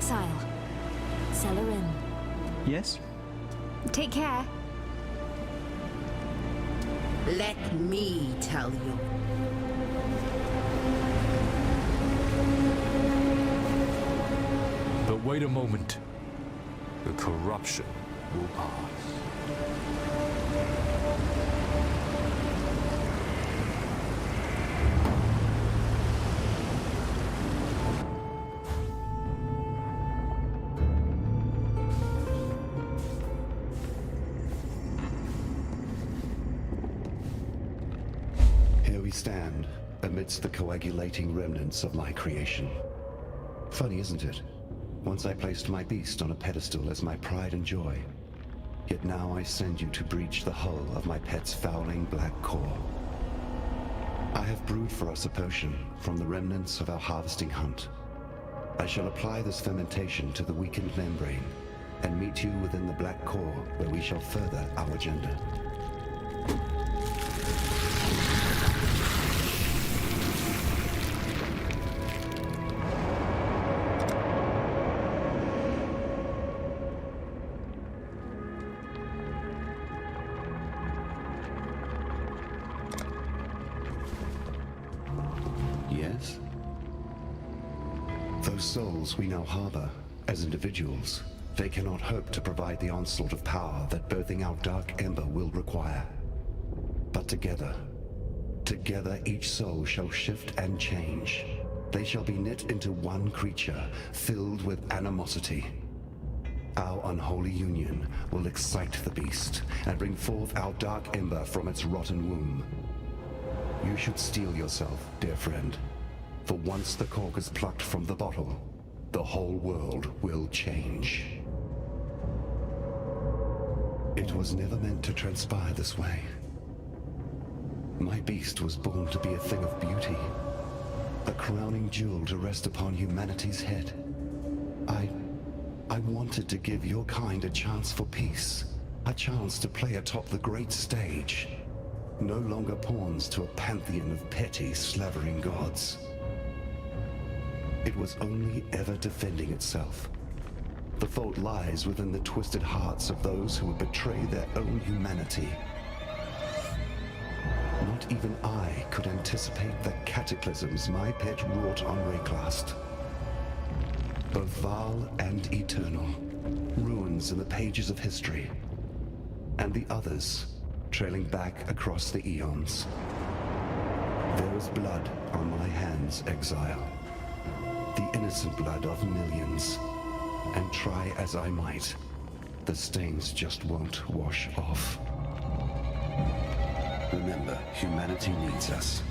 Exile. Celerin. Yes? Take care. Let me tell you. But wait a moment. The corruption will pass. Here we stand, amidst the coagulating remnants of my creation. Funny, isn't it? Once I placed my beast on a pedestal as my pride and joy. Yet now I send you to breach the hull of my pet's fouling black core. I have brewed for us a potion from the remnants of our harvesting hunt. I shall apply this fermentation to the weakened membrane and meet you within the black core where we shall further our agenda. Yes? Those souls we now harbor as individuals, they cannot hope to provide the onslaught of power that birthing our dark ember will require. But together each soul shall shift and change. They shall be knit into one creature, filled with animosity. Our unholy union will excite the beast and bring forth our dark ember from its rotten womb. You should steel yourself, dear friend. For once the cork is plucked from the bottle, the whole world will change. It was never meant to transpire this way. My beast was born to be a thing of beauty, a crowning jewel to rest upon humanity's head. I wanted to give your kind a chance for peace, a chance to play atop the great stage. No longer pawns to a pantheon of petty, slavering gods. It was only ever defending itself. The fault lies within the twisted hearts of those who would betray their own humanity. Not even I could anticipate the cataclysms my pet wrought on Rayclast. Both vile and eternal, ruins in the pages of history, and the others trailing back across the eons. There was blood on my hands, Exile. The innocent blood of millions. And try as I might, the stains just won't wash off. Remember, humanity needs us.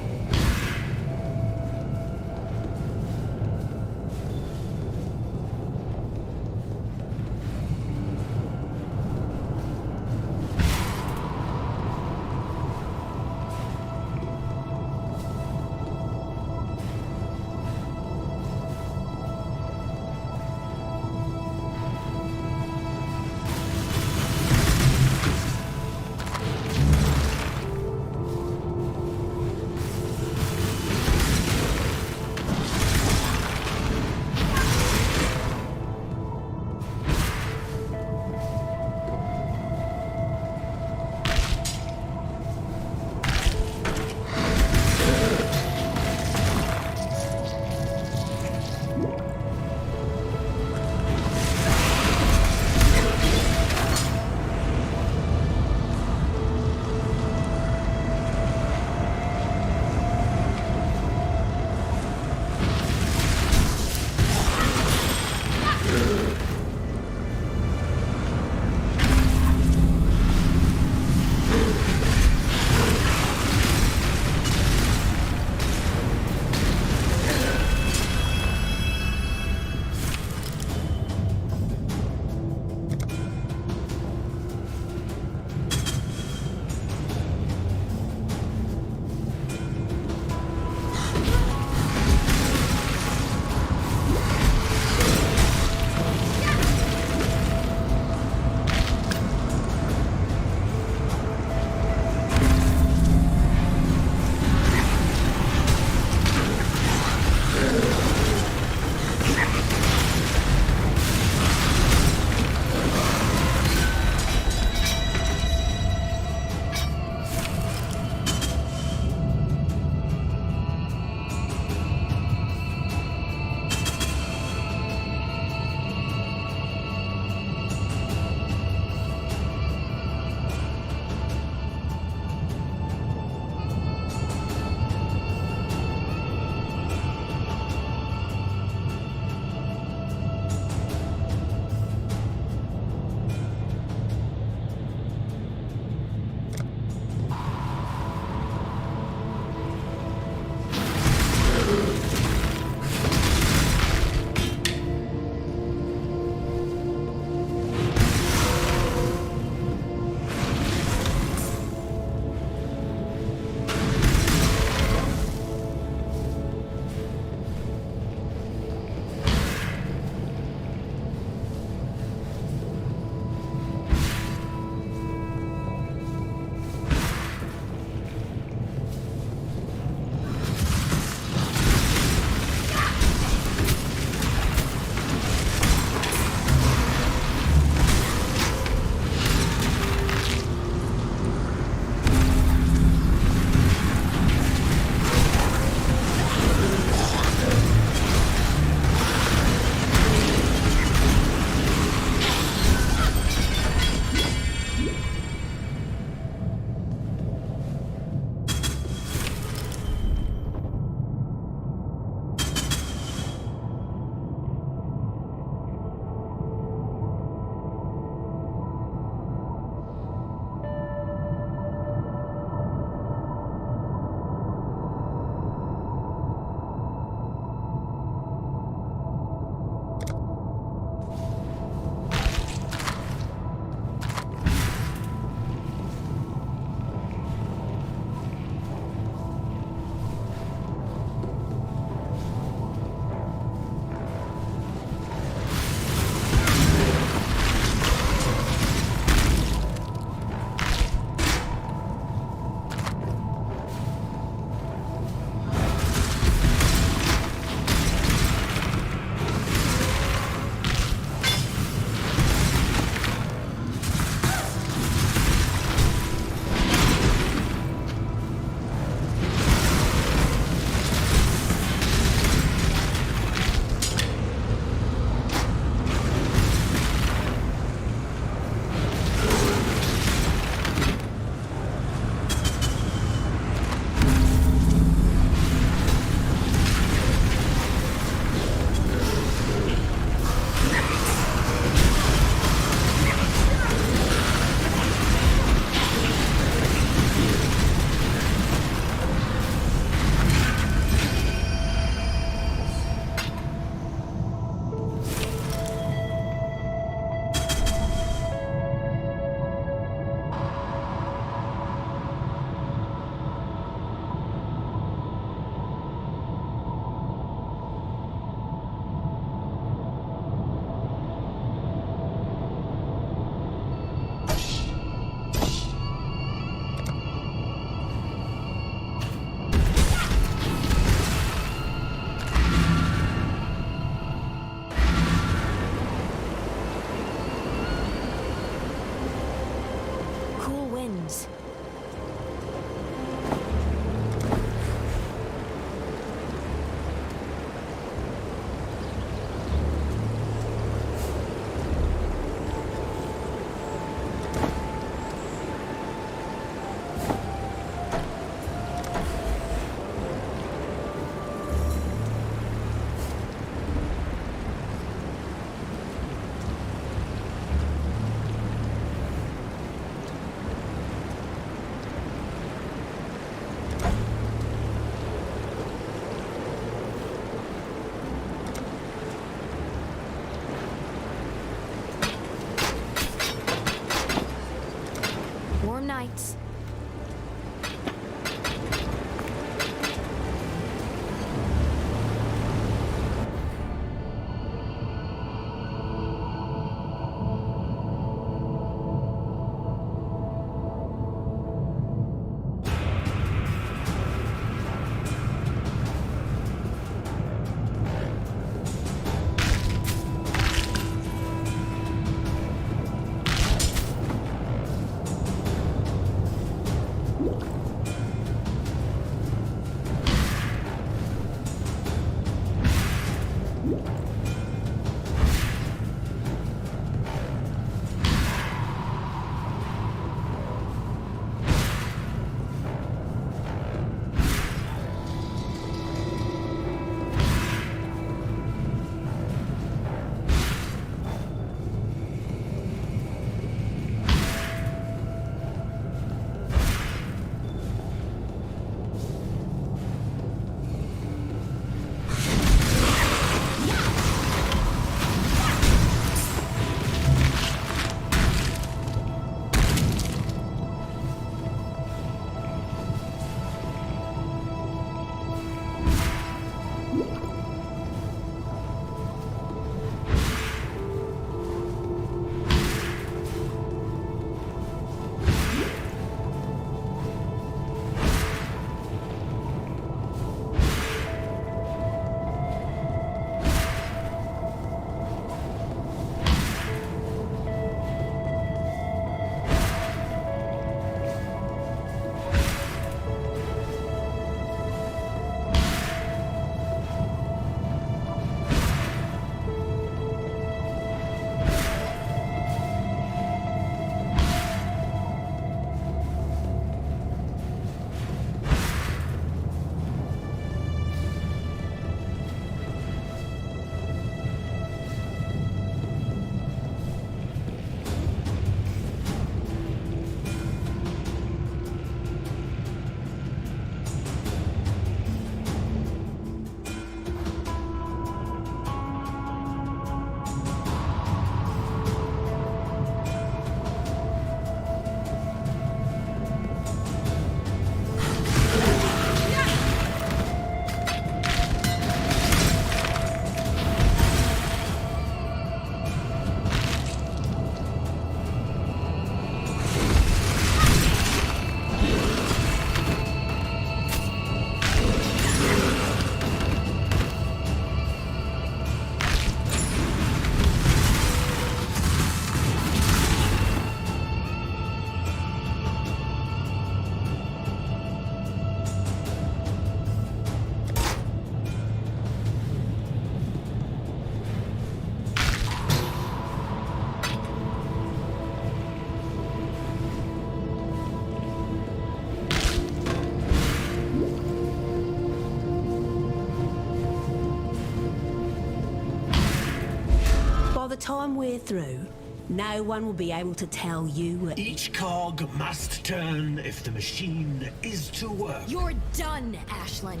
By the time we're through, no one will be able to tell you... Each cog must turn if the machine is to work. You're done, Ashlyn.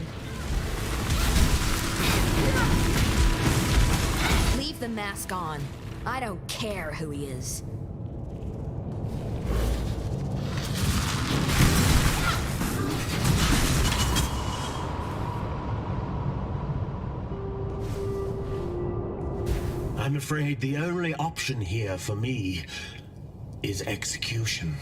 Leave the mask on. I don't care who he is. I'm afraid the only option here for me is execution.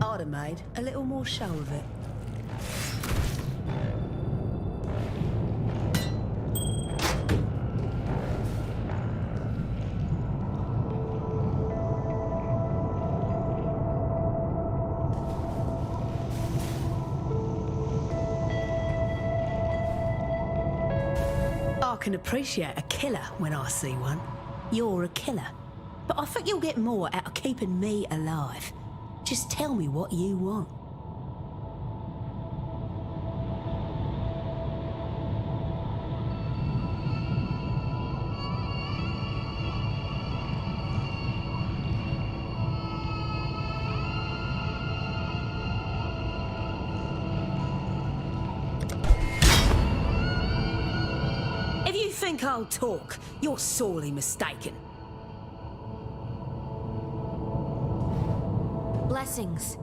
I'd have made a little more show of it. I can appreciate a killer when I see one. You're a killer. But I think you'll get more out of keeping me alive. Just tell me what you want. If you think I'll talk, you're sorely mistaken. Blessings.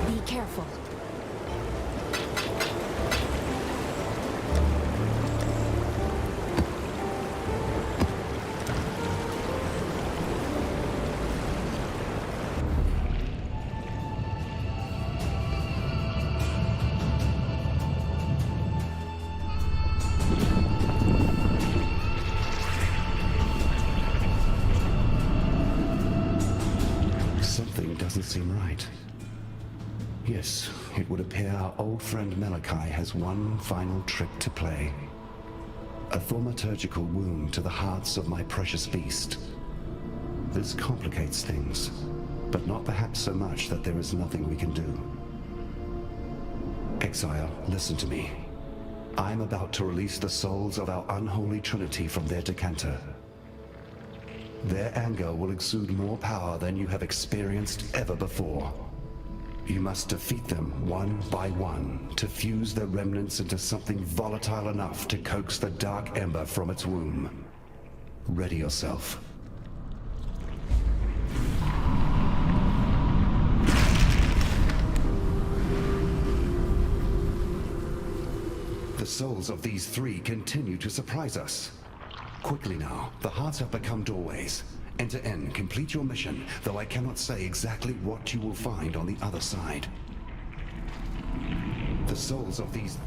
Be careful. Something doesn't seem right. Yes, it would appear our old friend Malachi has one final trick to play. A thaumaturgical wound to the hearts of my precious beast. This complicates things, but not perhaps so much that there is nothing we can do. Exile, listen to me. I'm about to release the souls of our unholy trinity from their decanter. Their anger will exude more power than you have experienced ever before. You must defeat them one by one to fuse their remnants into something volatile enough to coax the dark ember from its womb. Ready yourself. The souls of these three continue to surprise us. Quickly now, the hearts have become doorways. Enter in, complete your mission, though I cannot say exactly what you will find on the other side. The souls of these...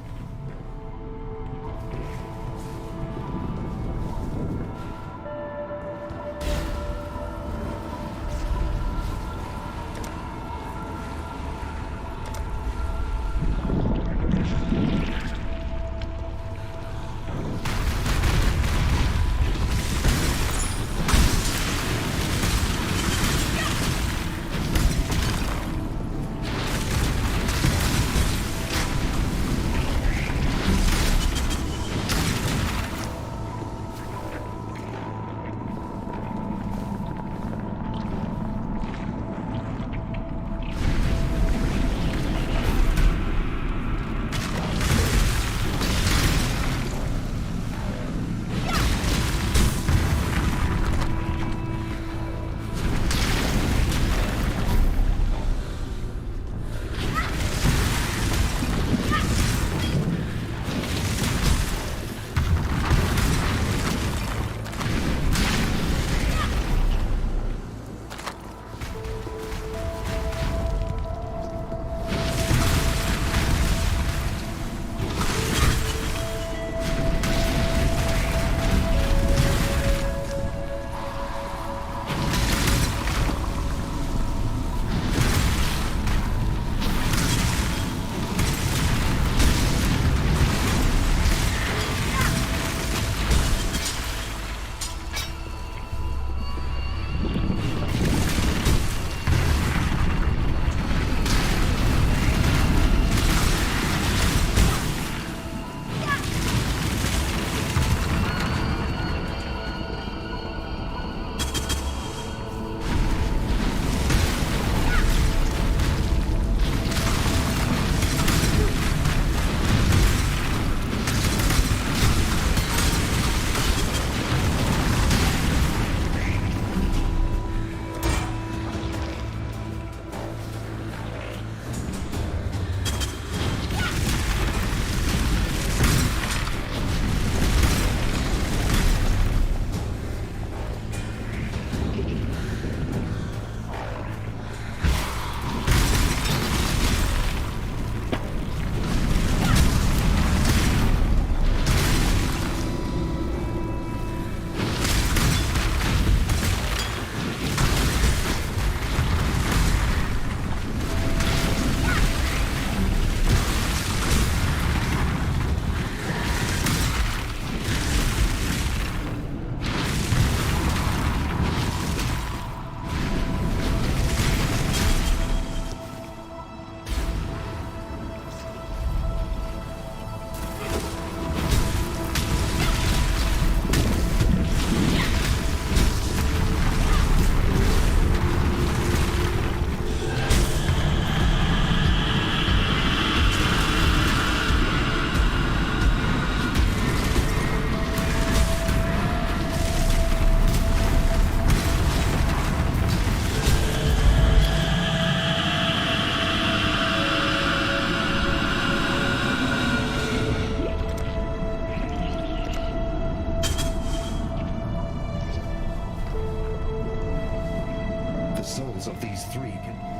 these three can...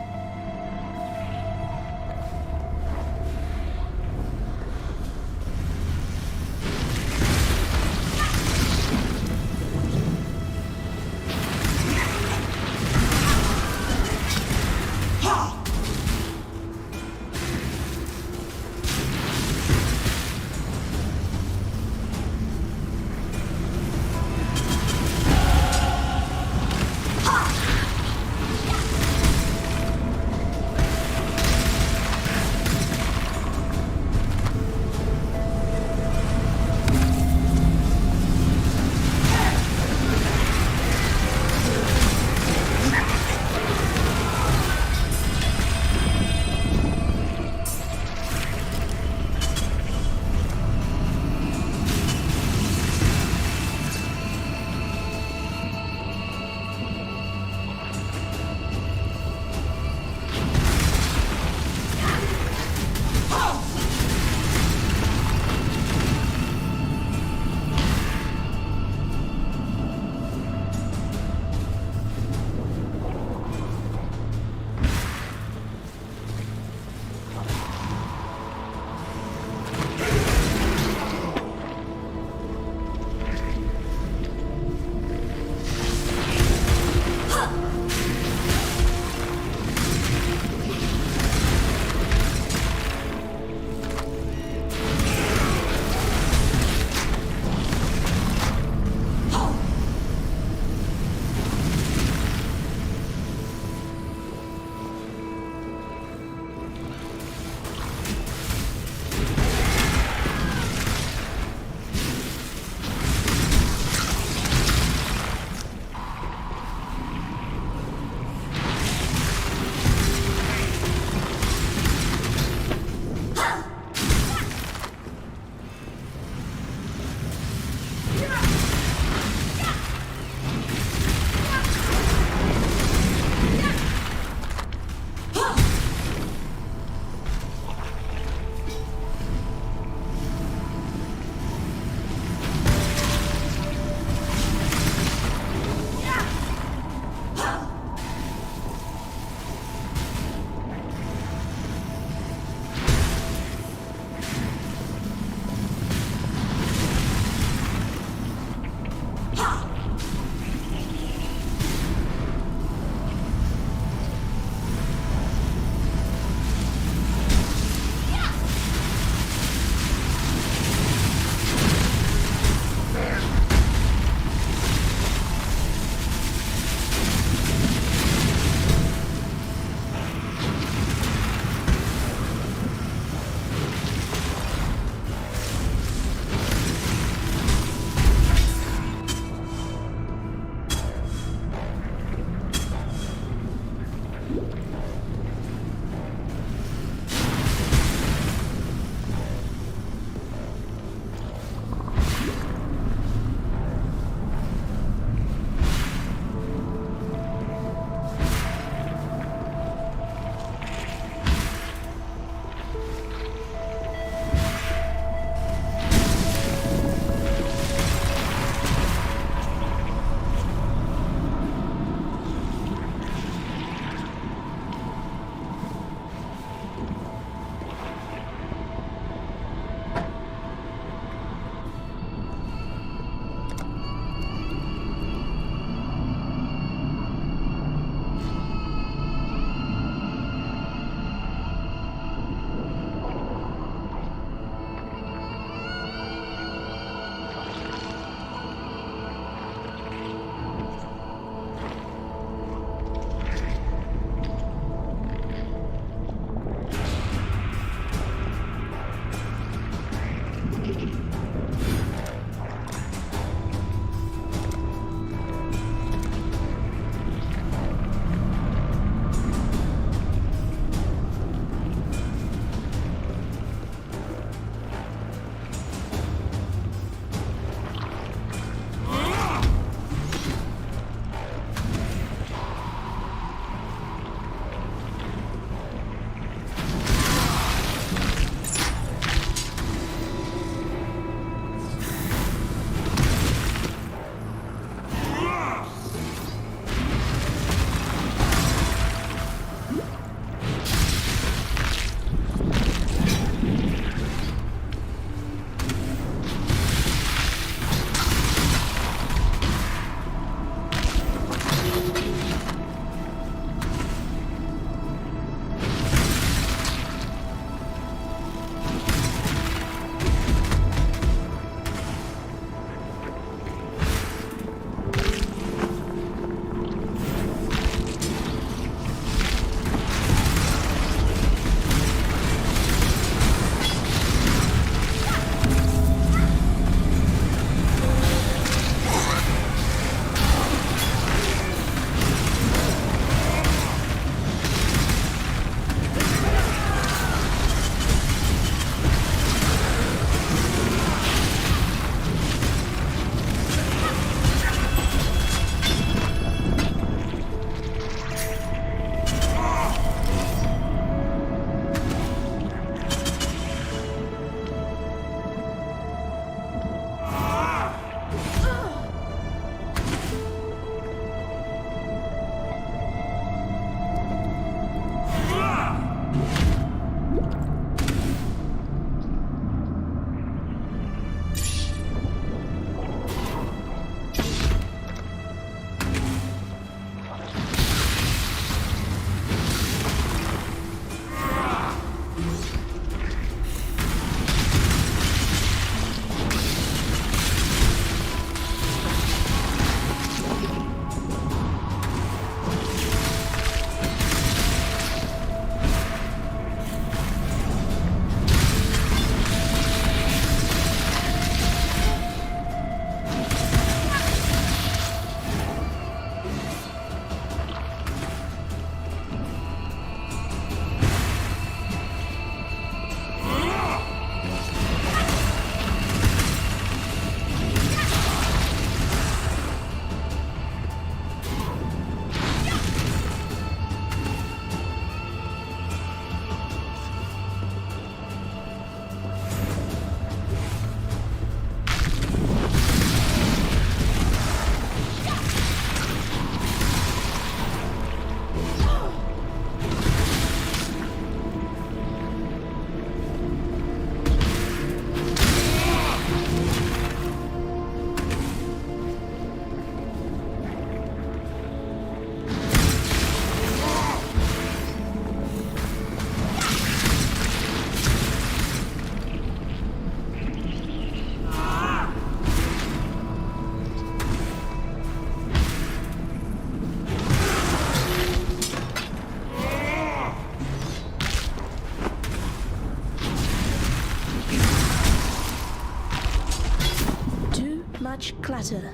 much clutter.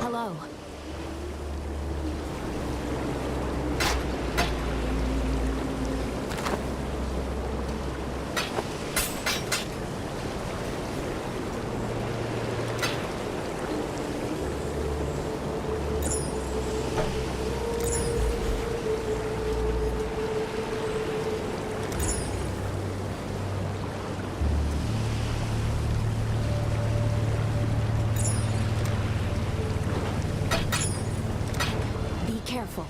Hello. Be careful.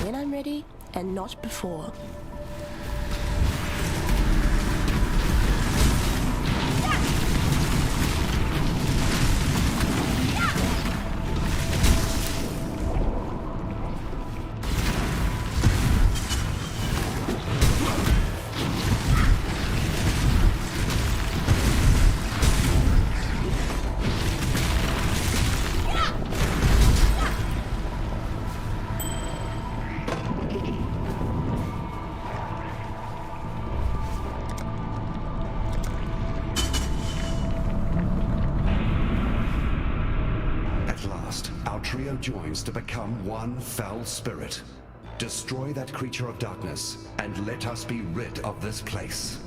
When I'm ready, and not before. At last, our trio joins to become one foul spirit. Destroy that creature of darkness, and let us be rid of this place.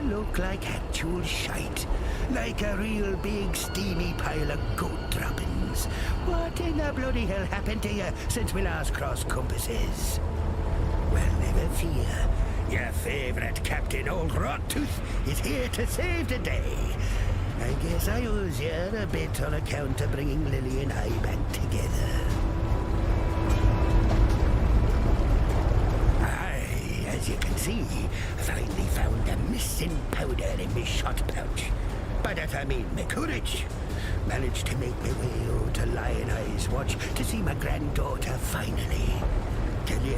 Look like actual shite. Like a real big steamy pile of goat droppings. What in the bloody hell happened to you since we last crossed compasses? Well, never fear. Your favourite Captain Old Rottooth is here to save the day. I guess I owes you a bit on account of bringing Lily and I back together. As you can see, I finally found a missing powder in my shot pouch. By that I mean my courage. Managed to make my way over to Lion Eyes Watch to see my granddaughter finally. Tell you,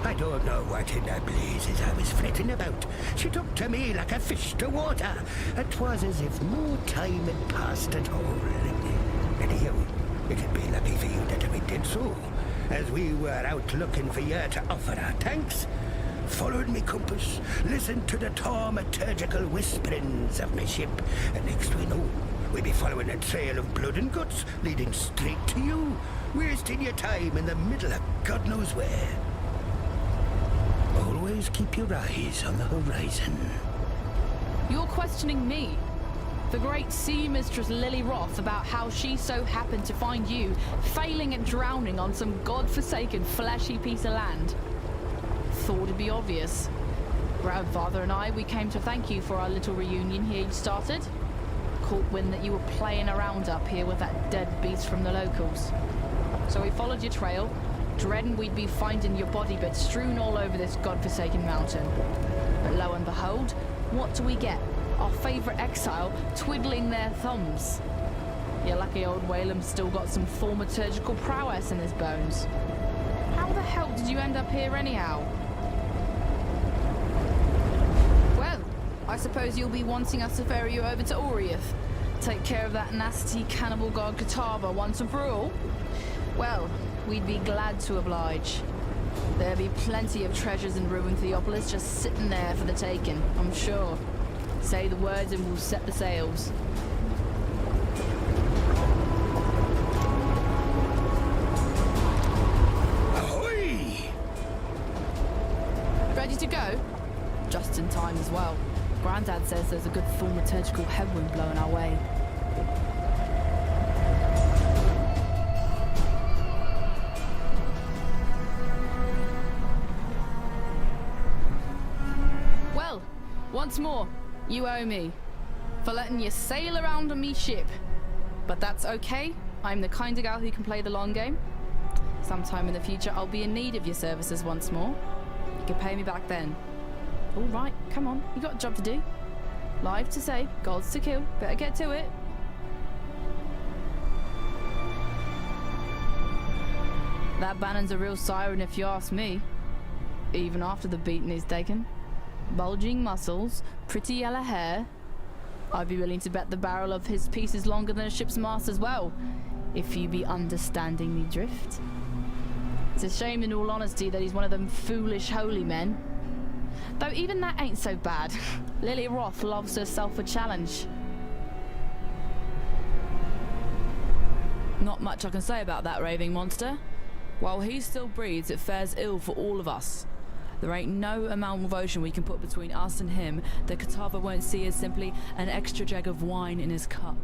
I don't know what in the blazes I was fretting about. She took to me like a fish to water. It was as if no time had passed at all. Anyhow, it'd be lucky for you that we did so, as we were out looking for you to offer our thanks. Followed me compass, listened to the taumaturgical whisperings of my ship, and next we know, we'll be following a trail of blood and guts leading straight to you, wasting your time in the middle of God knows where. Always keep your eyes on the horizon. You're questioning me, the great sea mistress Lily Roth, about how she so happened to find you failing at drowning on some godforsaken fleshy piece of land. Thought it'd be obvious. Grandfather and I, we came to thank you for our little reunion here you started. Caught wind that you were playing around up here with that dead beast from the locals. So we followed your trail, dreading we'd be finding your body bits strewn all over this godforsaken mountain. But lo and behold, what do we get? Our favourite exile twiddling their thumbs. Your lucky old Whalem's still got some thaumaturgical prowess in his bones. How the hell did you end up here anyhow? Well, I suppose you'll be wanting us to ferry you over to Oriath. Take care of that nasty cannibal god Catawba once and for all? Well, we'd be glad to oblige. There'll be plenty of treasures in ruined Theopolis just sitting there for the taking, I'm sure. Say the words and we'll set the sails. Ahoy! Ready to go? Just in time as well. Grandad says there's a good thaumaturgical headwind blowing our way. Well, once more, you owe me for letting you sail around on me ship. But that's okay. I'm the kind of gal who can play the long game. Sometime in the future, I'll be in need of your services once more. You can pay me back then. All right, come on. You got a job to do. Lives to save, goals to kill. Better get to it. That Bannon's a real siren if you ask me. Even after the beating he's taken. Bulging muscles, pretty yellow hair. I'd be willing to bet the barrel of his piece is longer than a ship's mast as well, if you be understanding me drift. It's a shame, in all honesty, that he's one of them foolish holy men. Though even that ain't so bad. Lily Roth loves herself a challenge. Not much I can say about that raving monster. While he still breathes, it fares ill for all of us. There ain't no amount of ocean we can put between us and him that Catawba won't see as simply an extra jug of wine in his cup.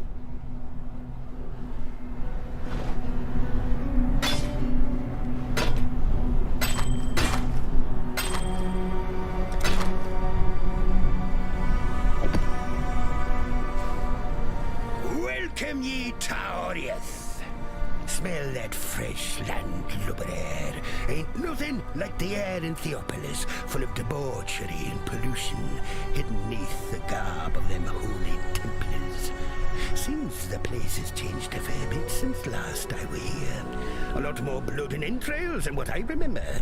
Welcome ye to Oriath. Smell that fresh landlubber air. Ain't nothing like the air in Theopolis, full of debauchery and pollution, hidden neath the garb of them holy templars. Seems the place has changed a fair bit since last I were here. A lot more blood and entrails than what I remember.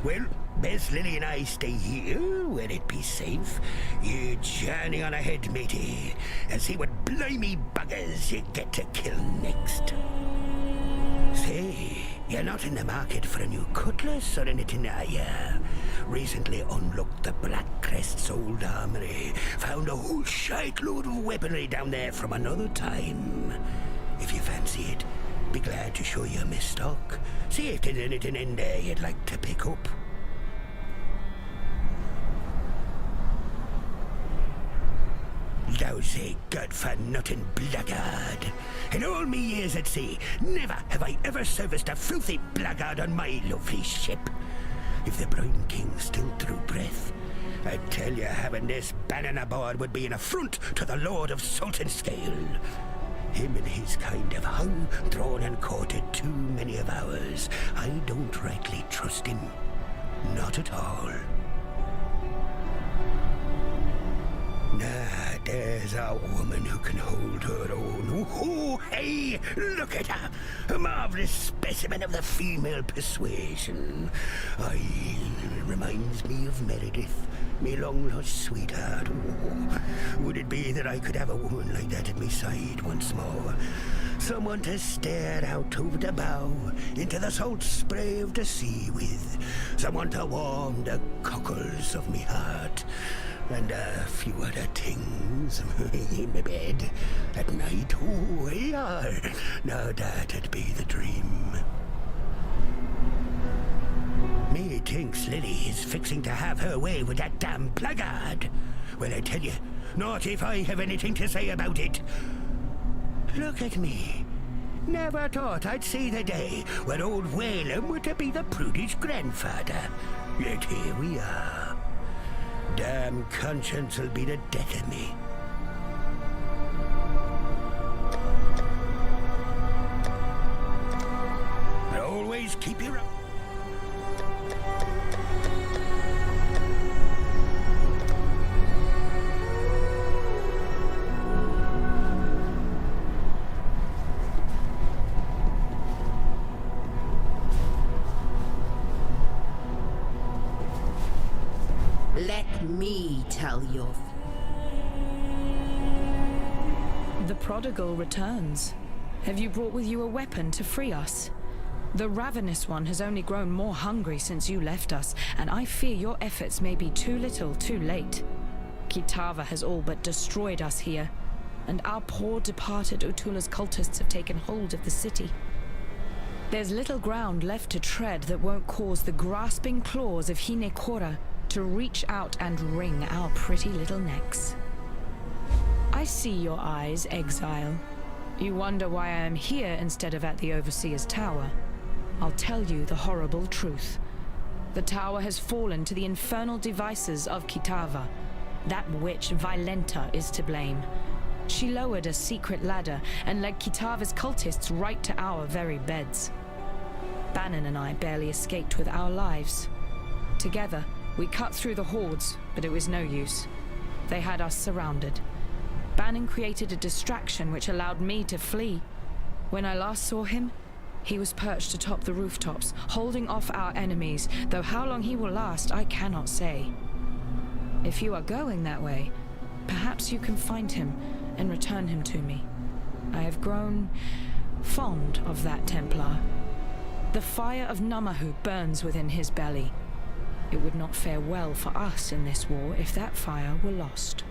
Well, best Lily and I stay here, where it be safe. You journey on ahead, matey, and see what blimey buggers you get to kill next. Say, you're not in the market for a new cutlass or anything, are ya? Recently unlocked the Black Crest's old armory. Found a whole shite-load of weaponry down there from another time. If you fancy it, be glad to show you my stock. See if there's anything in there you'd like to pick up. Lousy, good-for-nothing blackguard. In all me years at sea, never have I ever serviced a filthy blackguard on my lovely ship. If the Brine King still drew breath, I tell you, having this Bannon aboard would be an affront to the Lord of Sultan Scale. Him and his kind have hung, drawn and courted too many of ours. I don't rightly trust him. Not at all. Nah, there's a woman who can hold her own. Oh, hey, look at her. A marvelous specimen of the female persuasion. Reminds me of Meredith, me long-lost sweetheart. Oh, would it be that I could have a woman like that at my side once more? Someone to stare out over the bow into the salt spray of the sea with. Someone to warm the cockles of me heart. And a few other things in my bed at night. Oh, yeah. Now that'd be the dream. Matey thinks Lily is fixing to have her way with that damn blackguard. Well, I tell you, not if I have anything to say about it. Look at me. Never thought I'd see the day when old Whalem were to be the prudish grandfather. Yet here we are. Damn conscience will be the death of me. Always keep your... Let me tell your... The prodigal returns. Have you brought with you a weapon to free us? The ravenous one has only grown more hungry since you left us, and I fear your efforts may be too little, too late. Kitava has all but destroyed us here, and our poor departed Utula's cultists have taken hold of the city. There's little ground left to tread that won't cause the grasping claws of Hinekora to reach out and wring our pretty little necks. I see your eyes, Exile. You wonder why I am here instead of at the Overseer's Tower. I'll tell you the horrible truth. The tower has fallen to the infernal devices of Kitava. That witch, Violenta, is to blame. She lowered a secret ladder and led Kitava's cultists right to our very beds. Bannon and I barely escaped with our lives. Together, we cut through the hordes, but it was no use. They had us surrounded. Bannon created a distraction which allowed me to flee. When I last saw him, he was perched atop the rooftops, holding off our enemies, though how long he will last, I cannot say. If you are going that way, perhaps you can find him and return him to me. I have grown fond of that Templar. The fire of Namahu burns within his belly. It would not fare well for us in this war if that fire were lost.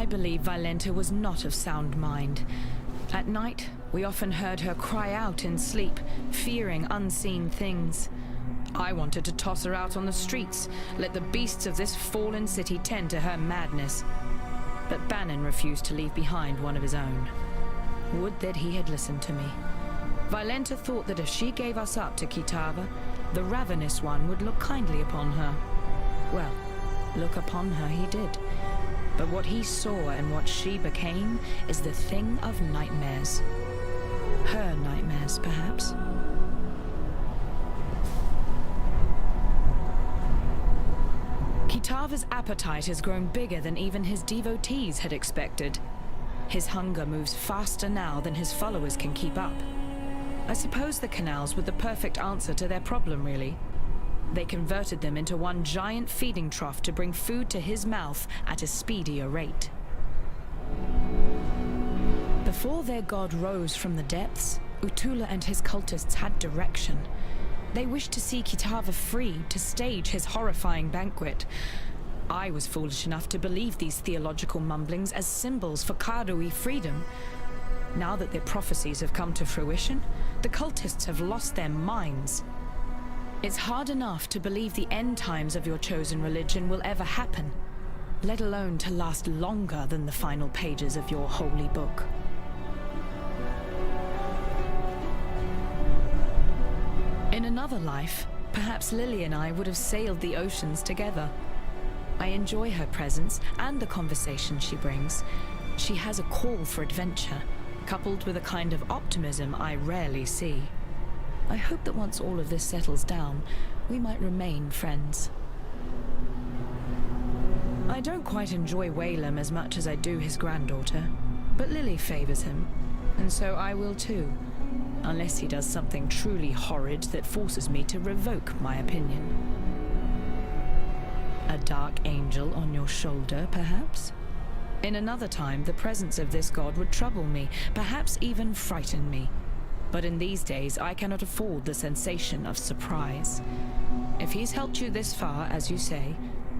I believe Violenta was not of sound mind. At night, we often heard her cry out in sleep, fearing unseen things. I wanted to toss her out on the streets, let the beasts of this fallen city tend to her madness. But Bannon refused to leave behind one of his own. Would that he had listened to me. Violenta thought that if she gave us up to Kitava, the ravenous one would look kindly upon her. Well, look upon her he did. But what he saw and what she became is the thing of nightmares. Her nightmares, perhaps. Kitava's appetite has grown bigger than even his devotees had expected. His hunger moves faster now than his followers can keep up. I suppose the canals were the perfect answer to their problem, really. They converted them into one giant feeding trough to bring food to his mouth at a speedier rate. Before their god rose from the depths, Utula and his cultists had direction. They wished to see Kitava free to stage his horrifying banquet. I was foolish enough to believe these theological mumblings as symbols for Karui freedom. Now that their prophecies have come to fruition, the cultists have lost their minds. It's hard enough to believe the end times of your chosen religion will ever happen, let alone to last longer than the final pages of your holy book. In another life, perhaps Lily and I would have sailed the oceans together. I enjoy her presence and the conversation she brings. She has a call for adventure, coupled with a kind of optimism I rarely see. I hope that once all of this settles down, we might remain friends. I don't quite enjoy Whalem as much as I do his granddaughter, but Lily favors him, and so I will too, unless he does something truly horrid that forces me to revoke my opinion. A dark angel on your shoulder, perhaps? In another time, the presence of this god would trouble me, perhaps even frighten me. But in these days, I cannot afford the sensation of surprise. If he's helped you this far, as you say,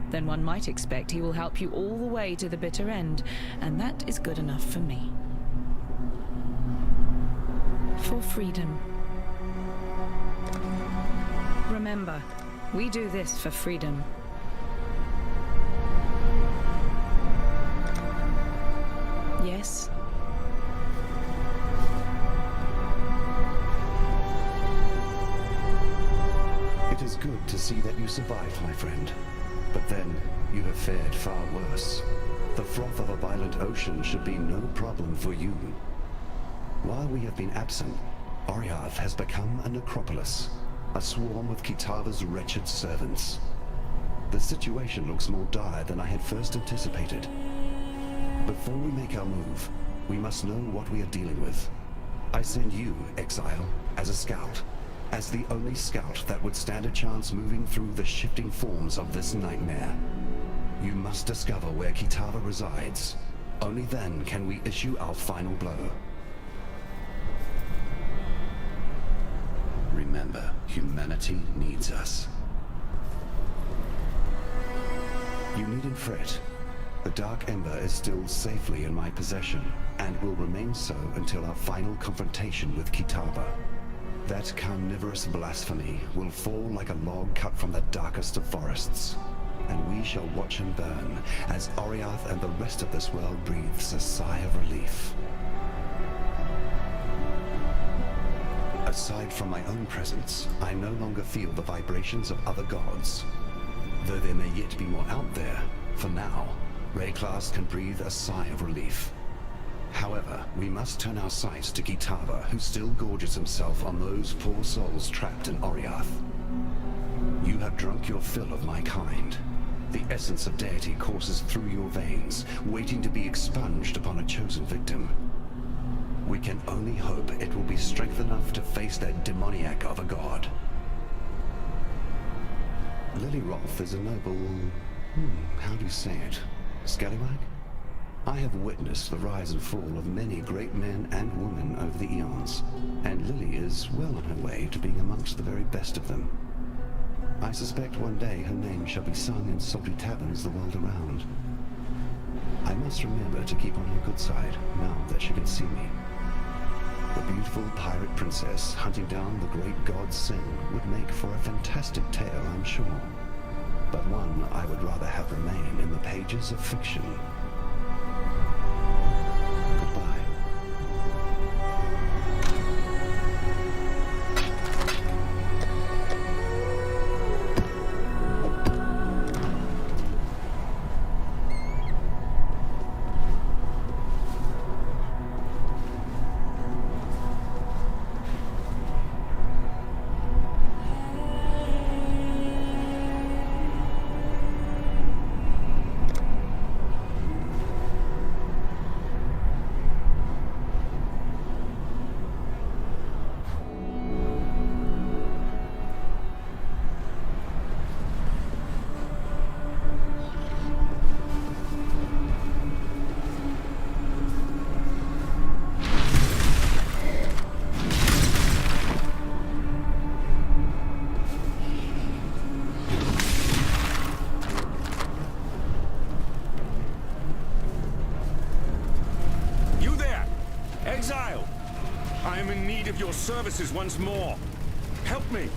then one might expect he will help you all the way to the bitter end, and that is good enough for me. for freedom. Remember, we do this for freedom. Yes? It is good to see that you survived, my friend. But then, you have fared far worse. The froth of a violent ocean should be no problem for you. While we have been absent, Oriath has become a necropolis, a swarm of Kitava's wretched servants. The situation looks more dire than I had first anticipated. Before we make our move, we must know what we are dealing with. I send you, Exile, as a scout. As the only scout that would stand a chance moving through the shifting forms of this nightmare. You must discover where Kitava resides. Only then can we issue our final blow. Remember, humanity needs us. You needn't fret. The Dark Ember is still safely in my possession, and will remain so until our final confrontation with Kitava. That carnivorous blasphemy will fall like a log cut from the darkest of forests, and we shall watch him burn as Oriath and the rest of this world breathes a sigh of relief. Aside from my own presence, I no longer feel the vibrations of other gods. Though there may yet be more out there, for now, Rayclass can breathe a sigh of relief. However, we must turn our sights to Kitava, who still gorges himself on those poor souls trapped in Oriath. You have drunk your fill of my kind. The essence of deity courses through your veins, waiting to be expunged upon a chosen victim. We can only hope it will be strength enough to face that demoniac of a god. Lily Roth is a noble... how do you say it? Scallywag? I have witnessed the rise and fall of many great men and women over the eons, and Lily is well on her way to being amongst the very best of them. I suspect one day her name shall be sung in sultry taverns the world around. I must remember to keep on her good side, now that she can see me. The beautiful pirate princess hunting down the great god Sin would make for a fantastic tale, I'm sure. But one I would rather have remain in the pages of fiction. Goodbye. Exile! I am in need of your services once more. Help me!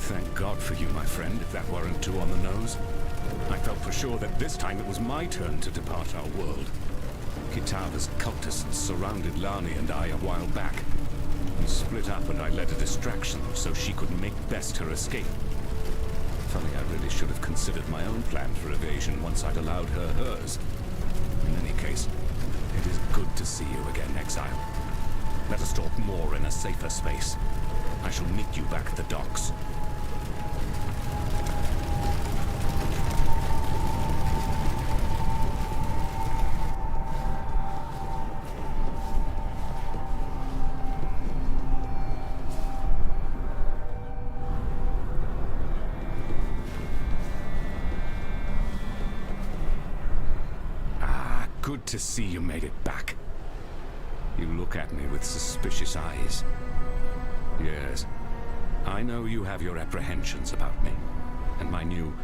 Thank God for you, my friend, if that weren't too on the nose. I felt for sure that this time it was my turn to depart our world. Kitava's cultists surrounded Lani and I a while back. We split up and I led a distraction so she could make best her escape. Funny, I really should have considered my own plan for evasion once I'd allowed her hers. In any case, it is good to see you again, Exile. Let us talk more in a safer space. I shall meet you back at the docks. to see you made it back. You look at me with suspicious eyes. Yes, I know you have your apprehensions about me, and my new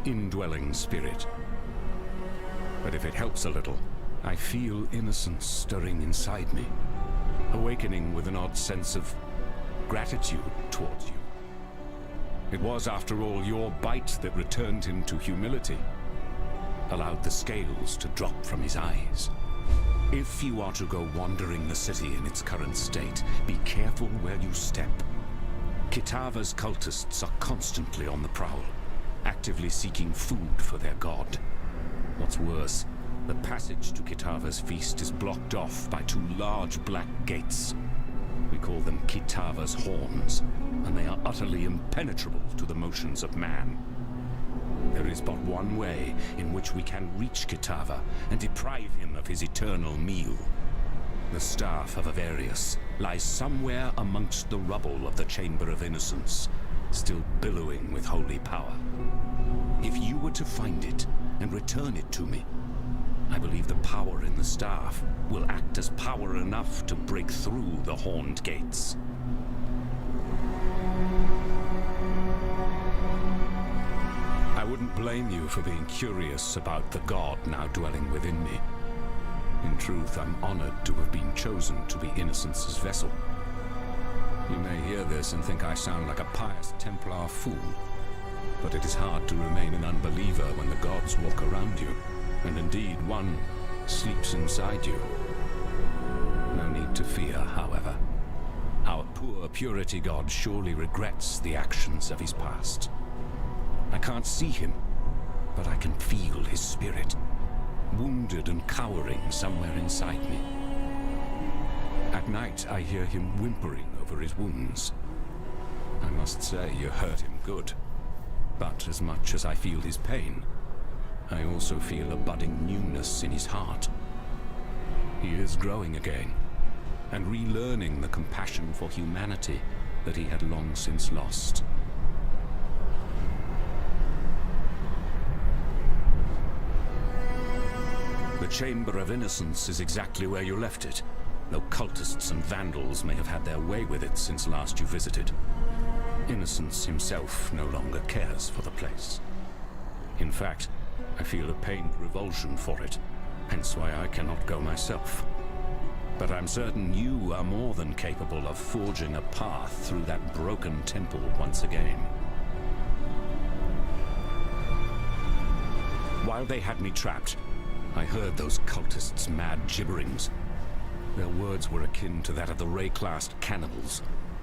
indwelling spirit. But if it helps a little, I feel innocence stirring inside me, awakening with an odd sense of gratitude towards you. It was, after all, your bite that returned him to humility, allowed the scales to drop from his eyes. If you are to go wandering the city in its current state, be careful where you step. Kitava's cultists are constantly on the prowl, actively seeking food for their god. What's worse, the passage to Kitava's feast is blocked off by two large black gates. We call them Kitava's horns, and they are utterly impenetrable to the motions of man. There is but one way in which we can reach Kitava and deprive him of his eternal meal. The staff of Avarius lies somewhere amongst the rubble of the Chamber of Innocence, still billowing with holy power. If you were to find it and return it to me, I believe the power in the staff will act as power enough to break through the horned gates. I wouldn't blame you for being curious about the god now dwelling within me. In truth, I'm honored to have been chosen to be Innocence's vessel. You may hear this and think I sound like a pious Templar fool, but it is hard to remain an unbeliever when the gods walk around you, and indeed one sleeps inside you. No need to fear, however. Our poor purity god surely regrets the actions of his past. I can't see him, but I can feel his spirit, wounded and cowering somewhere inside me. At night, I hear him whimpering over his wounds. I must say, you hurt him good. But as much as I feel his pain, I also feel a budding newness in his heart. He is growing again, and relearning the compassion for humanity that he had long since lost. The Chamber of Innocence is exactly where you left it, though cultists and vandals may have had their way with it since last you visited. Innocence himself no longer cares for the place. In fact, I feel a pained revulsion for it, hence why I cannot go myself. But I'm certain you are more than capable of forging a path through that broken temple once again. While they had me trapped, I heard those cultists' mad gibberings. Their words were akin to that of the Ray-classed cannibals.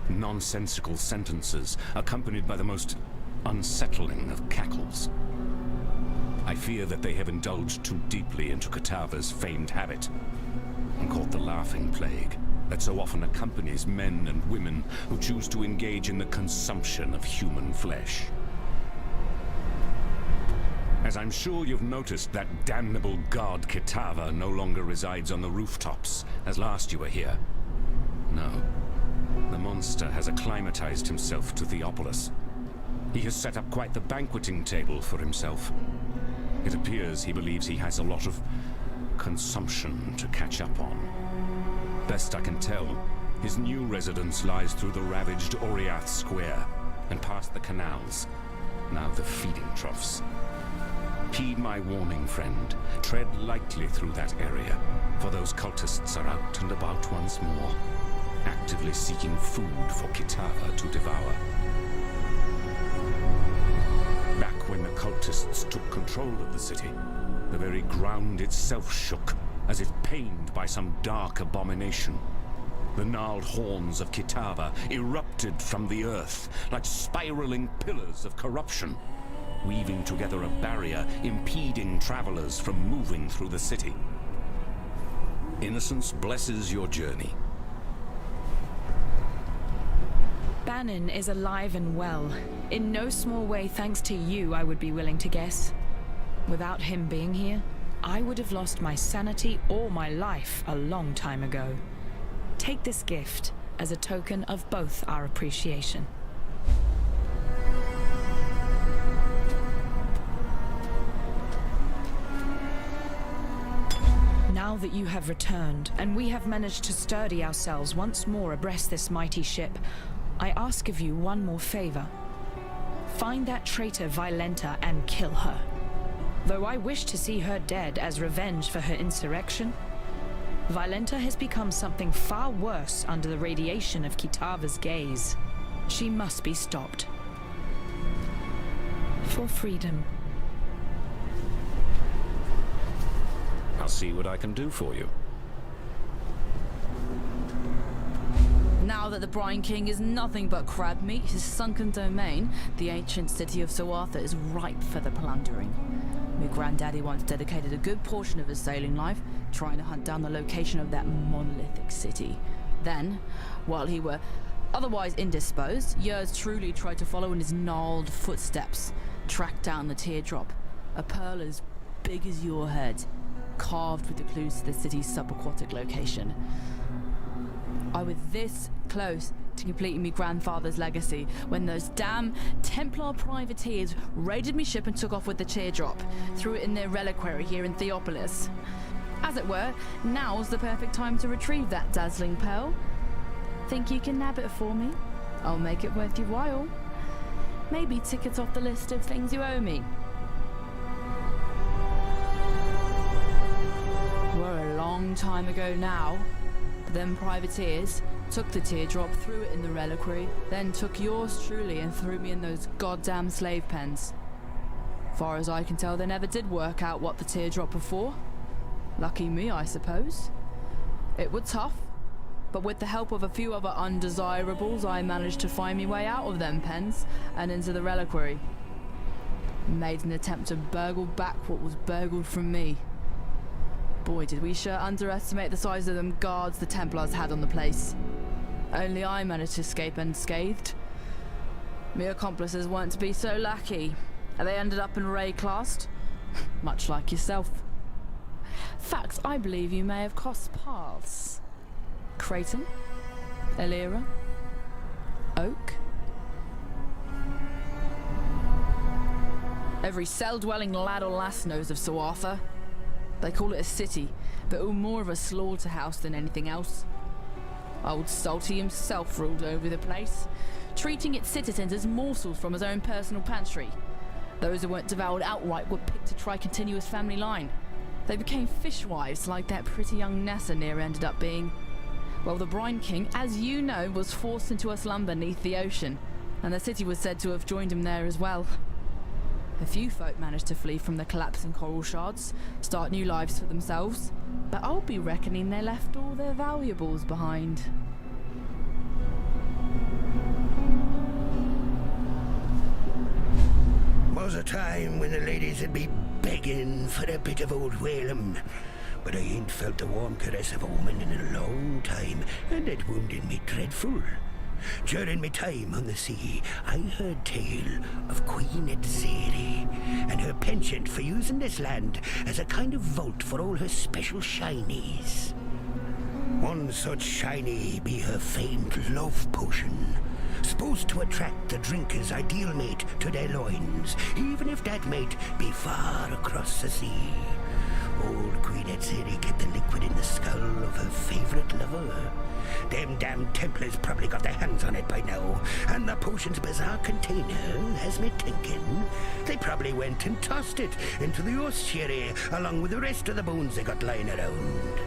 Nonsensical sentences, accompanied by the most unsettling of cackles. I fear that they have indulged too deeply into Kitava's famed habit, and caught the laughing plague that so often accompanies men and women who choose to engage in the consumption of human flesh. As I'm sure you've noticed, that damnable god Kitava no longer resides on the rooftops, as last you were here. No. The monster has acclimatized himself to Theopolis. He has set up quite the banqueting table for himself. It appears he believes he has a lot of consumption to catch up on. Best I can tell, his new residence lies through the ravaged Oriath Square and past the canals, now the feeding troughs. Heed my warning, friend. Tread lightly through that area, for those cultists are out and about once more, actively seeking food for Kitava to devour. Back when the cultists took control of the city, the very ground itself shook, as if pained by some dark abomination. The gnarled horns of Kitava erupted from the earth like spiraling pillars of corruption, weaving together a barrier impeding travelers from moving through the city. Innocence blesses your journey. Bannon is alive and well. In no small way thanks to you, I would be willing to guess. Without him being here, I would have lost my sanity or my life a long time ago. Take this gift as a token of both our appreciation. Now that you have returned, and we have managed to sturdy ourselves once more abreast this mighty ship, I ask of you one more favor. Find that traitor Violenta and kill her. Though I wish to see her dead as revenge for her insurrection, Violenta has become something far worse under the radiation of Kitava's gaze. She must be stopped. For freedom. I'll see what I can do for you. Now that the Brine King is nothing but crab meat, his sunken domain, the ancient city of Soartha, is ripe for the plundering. My granddaddy once dedicated a good portion of his sailing life trying to hunt down the location of that monolithic city. Then, while he were otherwise indisposed, yours truly tried to follow in his gnarled footsteps, track down the teardrop, a pearl as big as your head, carved with the clues to the city's subaquatic location. I was this close to completing my grandfather's legacy when those damn Templar privateers raided me ship and took off with the teardrop, threw it in their reliquary here in Theopolis. As it were, now's the perfect time to retrieve that dazzling pearl. Think you can nab it for me? I'll make it worth your while. Maybe tickets off the list of things you owe me. We're a long time ago now. Them privateers took the teardrop, threw it in the reliquary, then took yours truly and threw me in those goddamn slave pens. Far as I can tell, they never did work out what the teardrop was for. Lucky me, I suppose. It was tough, but with the help of a few other undesirables, I managed to find me way out of them pens and into the reliquary. Made an attempt to burgle back what was burgled from me. Boy, did we sure underestimate the size of them guards the Templars had on the place. Only I managed to escape unscathed. My accomplices weren't to be so lucky, and they ended up in Rayclast, much like yourself. Fact, I believe you may have crossed paths. Creighton? Elira? Oak? Every cell-dwelling lad or lass knows of Soartha. They call it a city, but it was more of a slaughterhouse than anything else. Old Salty himself ruled over the place, treating its citizens as morsels from his own personal pantry. Those who weren't devoured outright were picked to try continuous family line. They became fishwives like that pretty young Nessa near ended up being. Well, the Brine King, as you know, was forced into a slumber beneath the ocean, and the city was said to have joined him there as well. A few folk managed to flee from the collapsing coral shards, start new lives for themselves, but I'll be reckoning they left all their valuables behind. Was a time when the ladies would be begging for a bit of old Whalem, but I ain't felt the warm caress of a woman in a long time, and it wounded me dreadful. During my time on the sea, I heard tale of Queen Exile and her penchant for using this land as a kind of vault for all her special shinies. One such shiny be her famed love potion, supposed to attract the drinker's ideal mate to their loins, even if that mate be far across the sea. Old Queen Exile kept the liquid in the skull of her favorite lover. Them damn Templars probably got their hands on it by now, and the potion's bizarre container has me thinking they probably went and tossed it into the ossuary along with the rest of the bones they got lying around.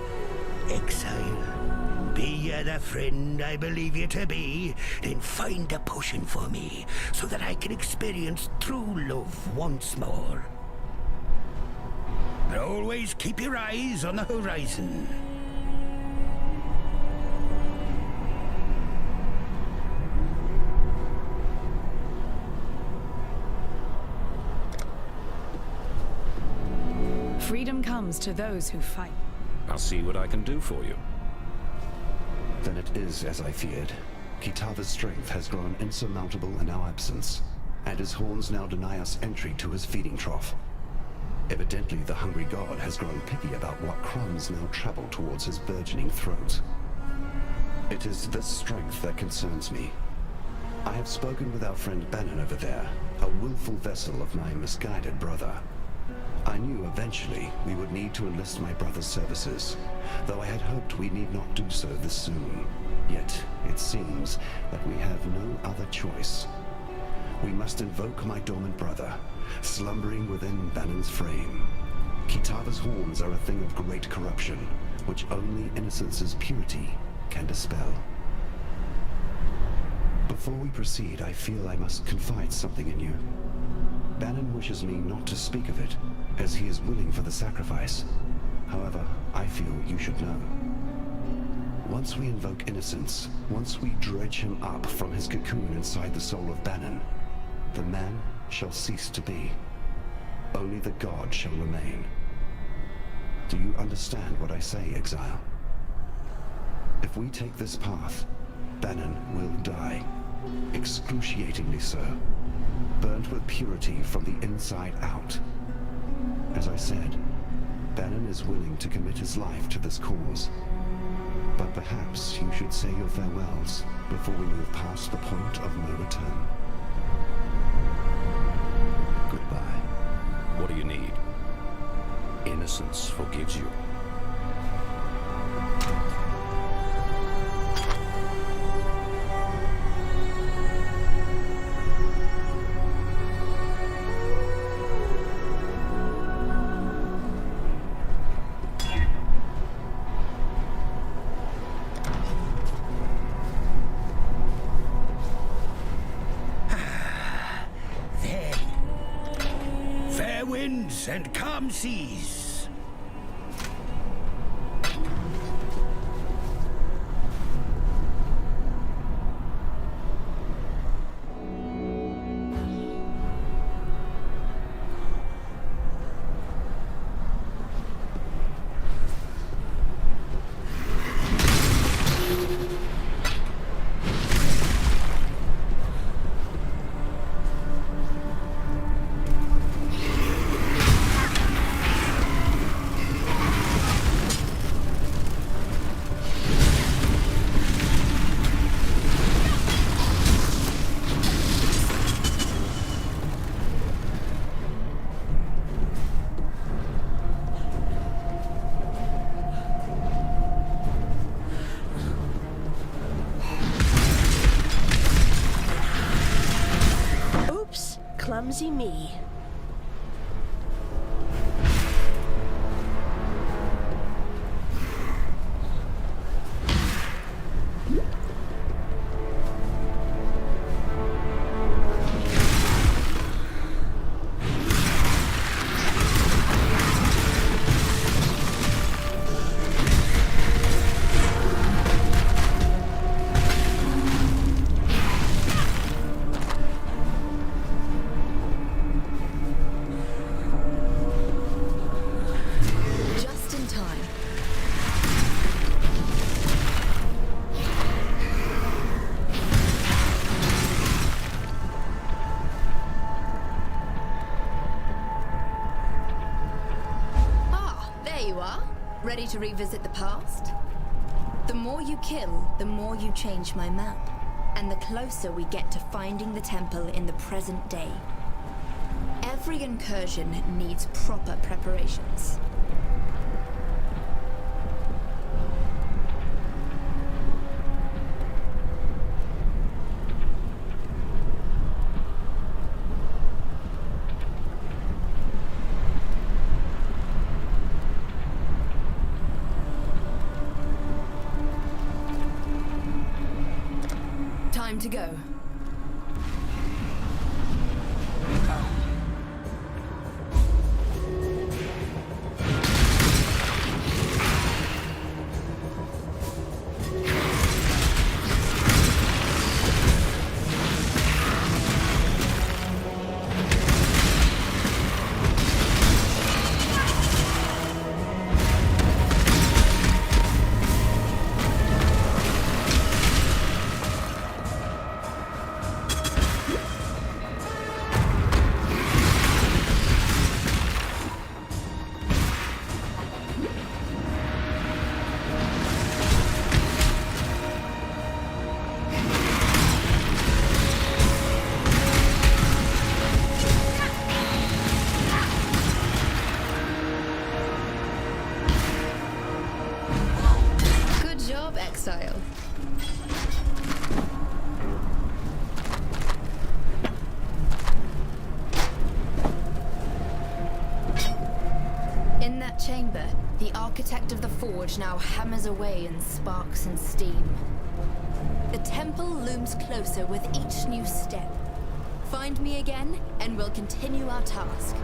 Exile, be you the friend I believe you to be, then find the potion for me so that I can experience true love once more. But always keep your eyes on the horizon. Freedom comes to those who fight. I'll see what I can do for you. Then it is as I feared. Kitava's strength has grown insurmountable in our absence, and his horns now deny us entry to his feeding trough. Evidently, the hungry god has grown picky about what crumbs now travel towards his burgeoning throat. It is this strength that concerns me. I have spoken with our friend Bannon over there, a willful vessel of my misguided brother. I knew eventually we would need to enlist my brother's services, though I had hoped we need not do so this soon. Yet, it seems that we have no other choice. We must invoke my dormant brother, slumbering within Banon's frame. Kitava's horns are a thing of great corruption, which only Innocence's purity can dispel. Before we proceed, I feel I must confide something in you. Banon wishes me not to speak of it, as he is willing for the sacrifice. However, I feel you should know. Once we invoke Innocence, once we dredge him up from his cocoon inside the soul of Banon, the man shall cease to be. Only the god shall remain. Do you understand what I say, Exile? If we take this path, Banon will die. Excruciatingly so. Burnt with purity from the inside out. As I said, Banon is willing to commit his life to this cause. But perhaps you should say your farewells before we move past the point of no return. Goodbye. What do you need? Innocence forgives you. And calm seas. Clumsy me. Ready to revisit the past? The more you kill, the more you change my map. And the closer we get to finding the temple in the present day. Every incursion needs proper preparations. Time to go. Ember, the architect of the forge now hammers away in sparks and steam. The temple looms closer with each new step. Find me again, and we'll continue our task.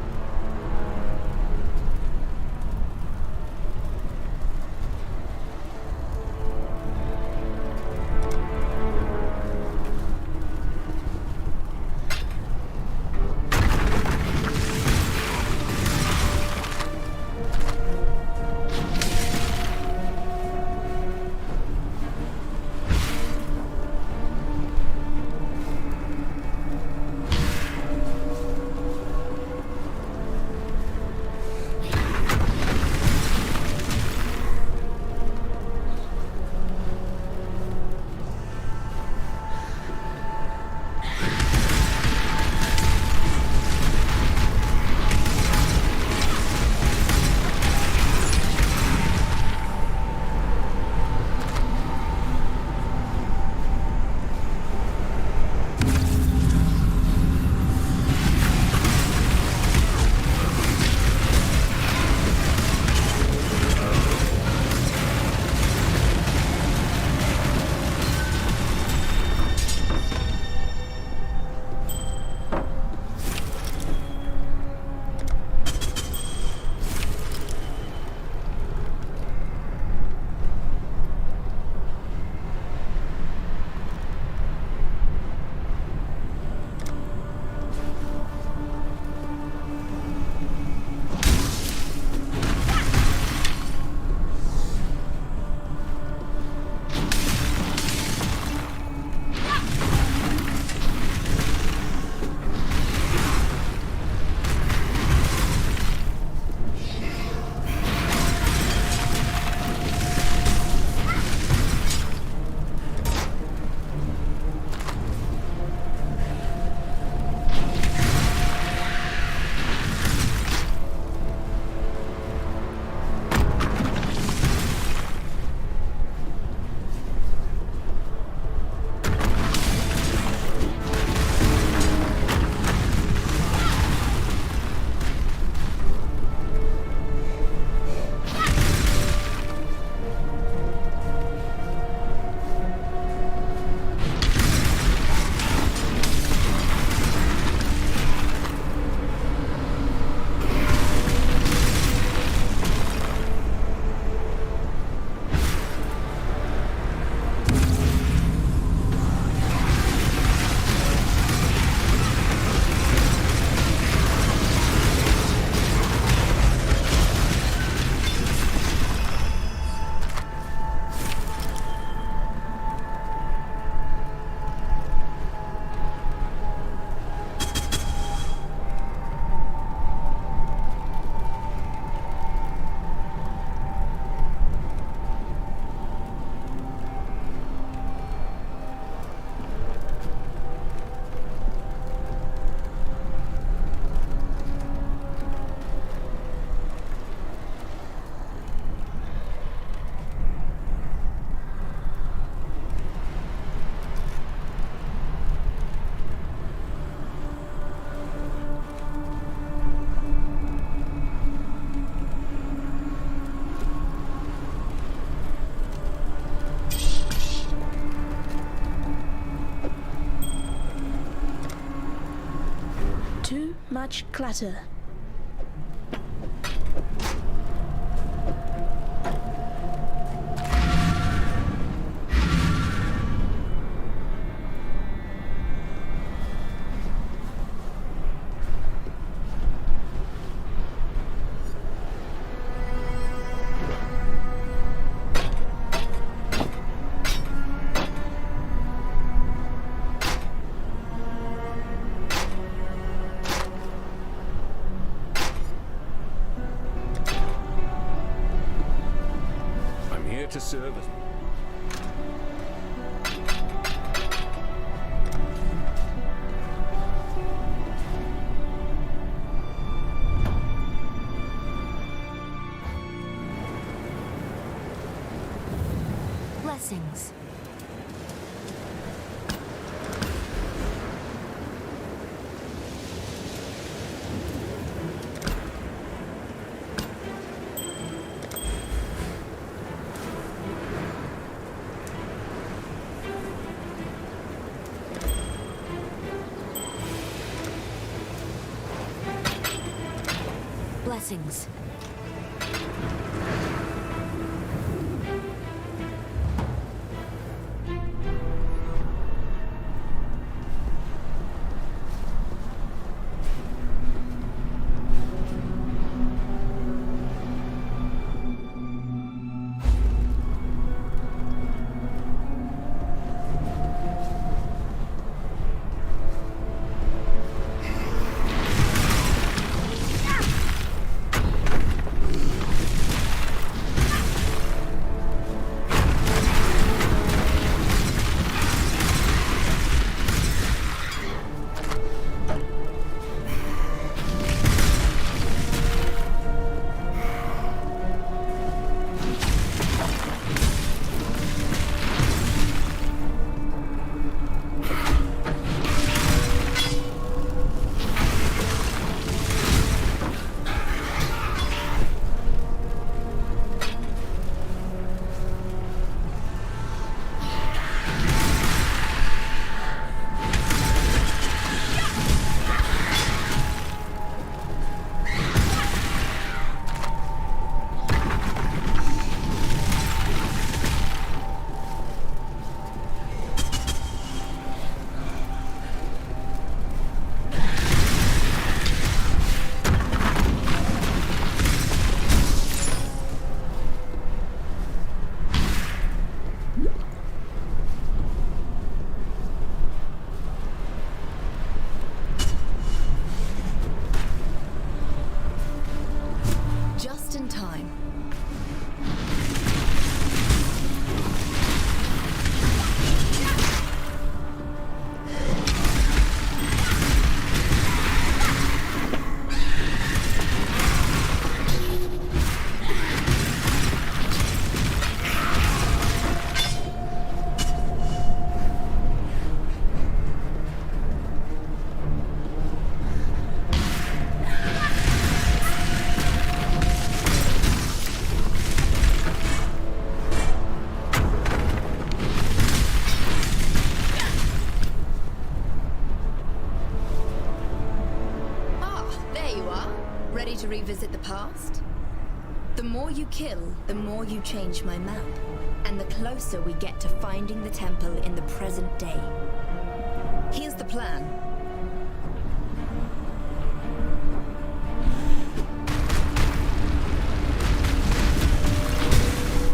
Too much clutter. To serve as... Blessings. blessings. Just in time. Ready to revisit the past? The more you kill, the more you change my map, and the closer we get to finding the temple in the present day. Here's the plan.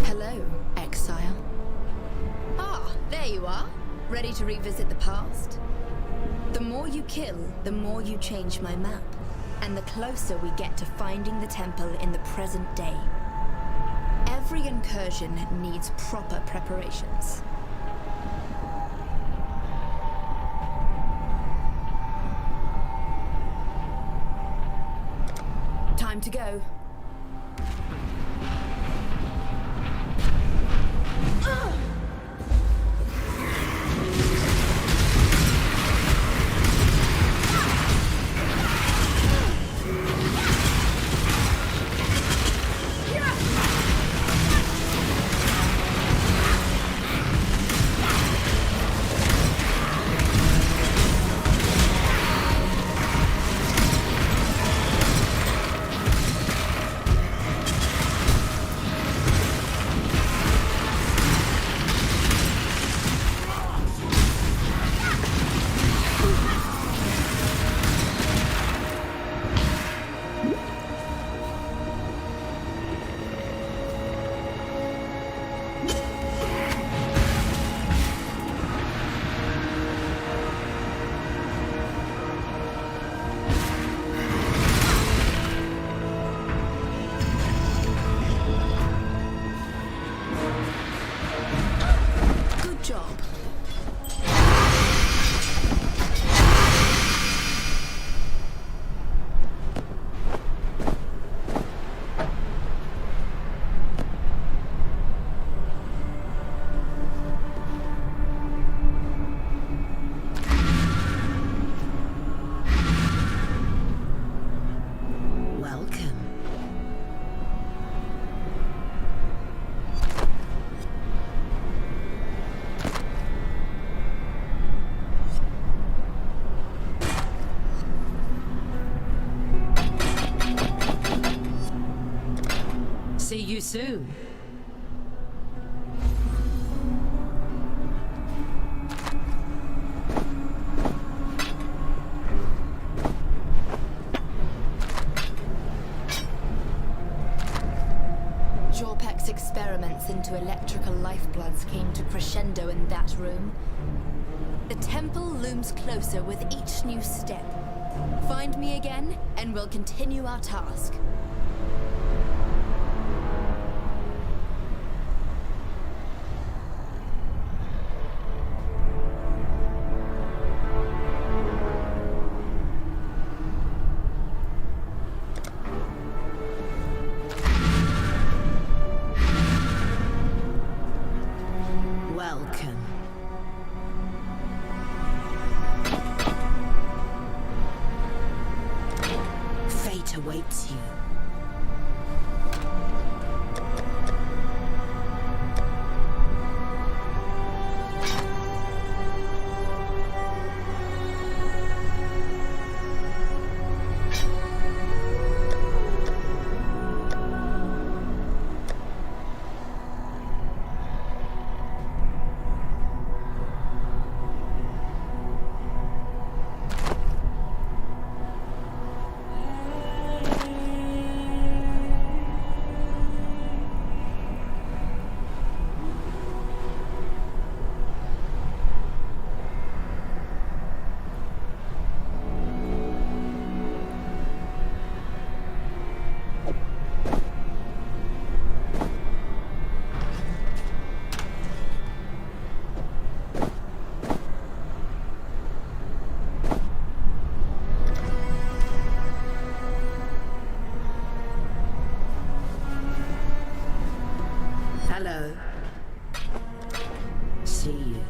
Hello, Exile. Ah, there you are. Ready to revisit the past? The more you kill, the more you change my map, and the closer we get to finding the temple in the present day. Every incursion needs proper preparations. Time to go. See you soon. Jorpek's experiments into electrical lifebloods came to crescendo in that room. The temple looms closer with each new step. Find me again, and we'll continue our task. Welcome. Fate awaits you. Hello. See you.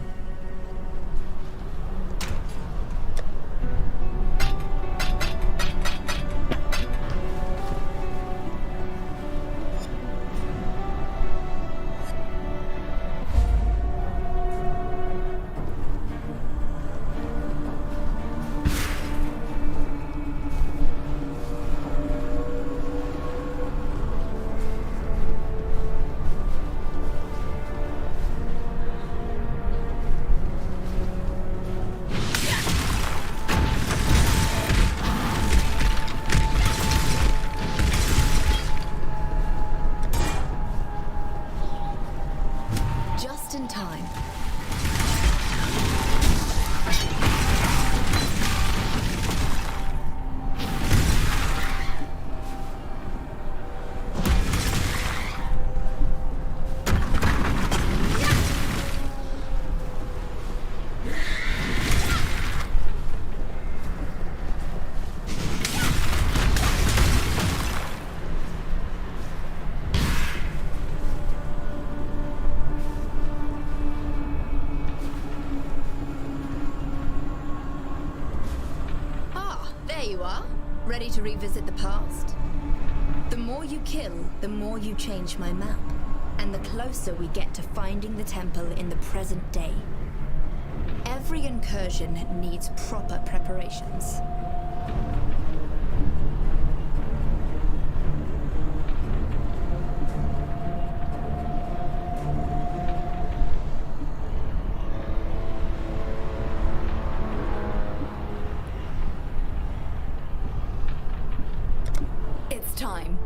Just in time. There you are, ready to revisit the past. The more you kill, the more you change my map, and the closer we get to finding the temple in the present day. Every incursion needs proper preparations. It's time.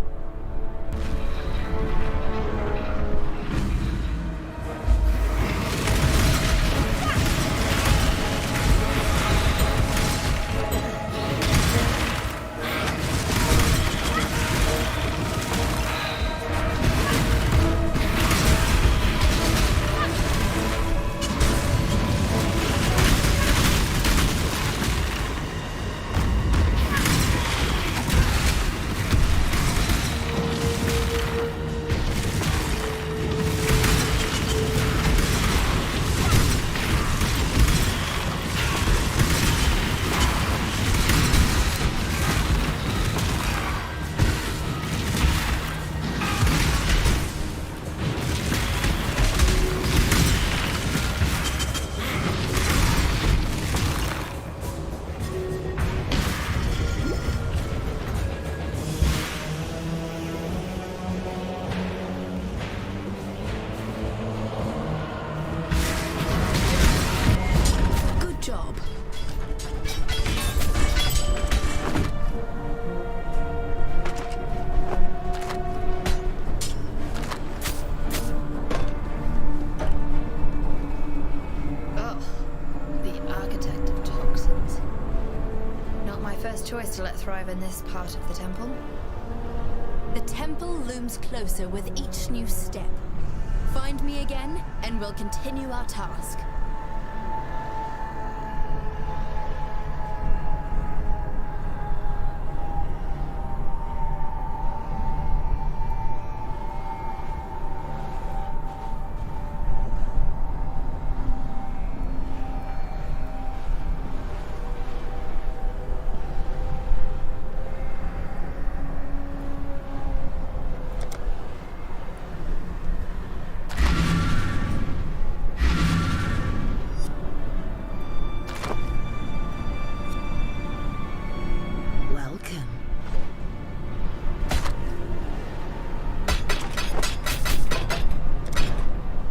my first choice to let thrive in this part of the temple. The temple looms closer with each new step. Find me again, and we'll continue our task. Welcome.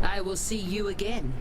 I will see you again.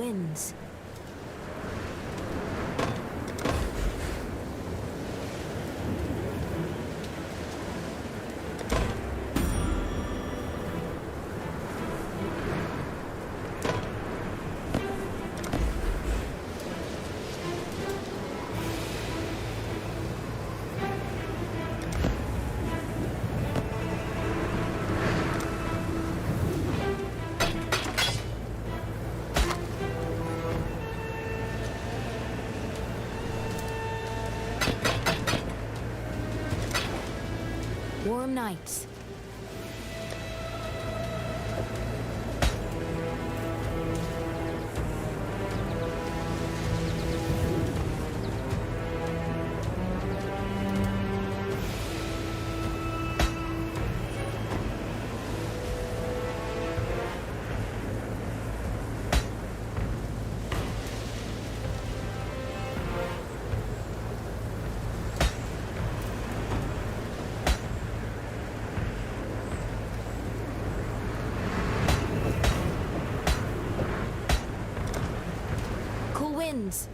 winds. Warm nights. Cool winds.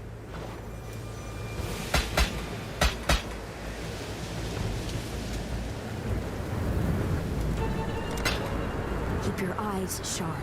Keep your eyes sharp.